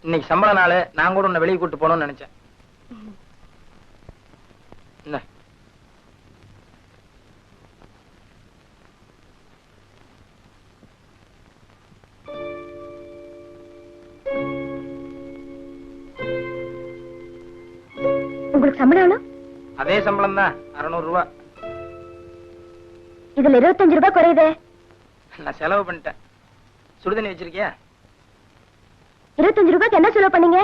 இன்னைக்கு சம்பள நாள், நான் கூட உன்னை வெளியே கூட்டு போகணும்னு நினைச்சேன். என்ன உங்களுக்கு சம்பளம்? அதே சம்பளம் தான், 600 ரூபாய். இதுல 25 ரூபாய் குறையுதே. நான் செலவு பண்ணிட்டேன். சுடுதண்ணி வச்சிருக்கியா? 25 ரூபாய்க்கு என்ன செலவு பண்ணீங்க?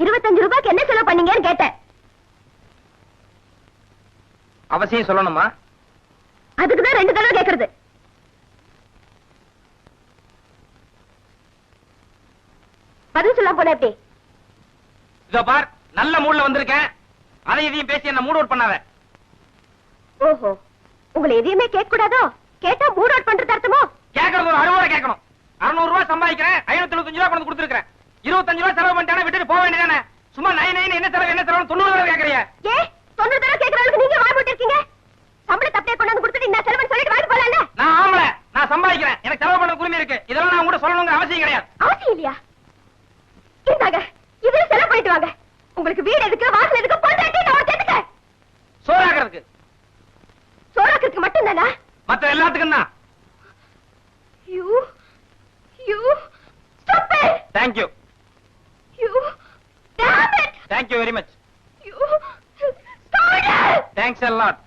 25 ரூபாய்க்கு என்ன செலவு பண்ணீங்கன்னு கேட்டேன். அவசியம் சொல்லணுமா? அதுக்குதான் 2 தடவை கேக்குறது. பதில் சொல்லாம போன எப்படி? இதோ பார், நல்ல மூட்ல வந்திருக்கேன். அதை இதையும் பேசி என்ன மூட் அவுட் பண்ணாத. ஓஹோ, உங்களை எதையுமே கேட்க கூடாதோ? கேட்டா மூட் அவுட் பண்றது அர்த்தமோ? கேட்கறது ஒரு 60 ரூபாய் கேட்கணும். 600 ரூபாய் சம்பாதிக்கிறேன், 575 ரூபாய் கொண்டு கொடுத்துருக்கேன். 25 ரூபாய் செலவு பண்ணிட்டானே, விட்டுட்டு போக வேண்டியதானே? சும்மா என்ன செலவு 90 ரூபாய் கேட்கறியா? ஏ 90 தடவை கேட்கறதுக்கு நீங்க வாய் போட்டு இருக்கீங்க. சம்பளத்தை அப்படியே கொண்டு வந்து கொடுத்துட்டு இந்த செலவுன்னு சொல்லிட்டு வாங்கி போலாம்ல? நான் ஆம்பளை, நான் சம்பாதிக்கிறேன், எனக்கு செலவு பண்ண உரிமை இருக்கு. இதெல்லாம் நான் கூட சொல்லணுங்கிற அவசியம் கிடையாது. அவசியம் இல்லையா? இந்தாங்க, இதுல செலவு பண்ணிட்டு வாங்க. உங்களுக்கு வீடு எதுக்கு, வாசல் எதுக்கு, பொண்டாட்டி நான் கேட்டுக்க. சோறாக்குறதுக்கு. சோறாக்குறதுக்கு மட்டும் தானா? மத்த எல்லாத்துக்கும் தான். You stupid. Thank you. You damn it. Thank you very much. You stupid. Thanks a lot.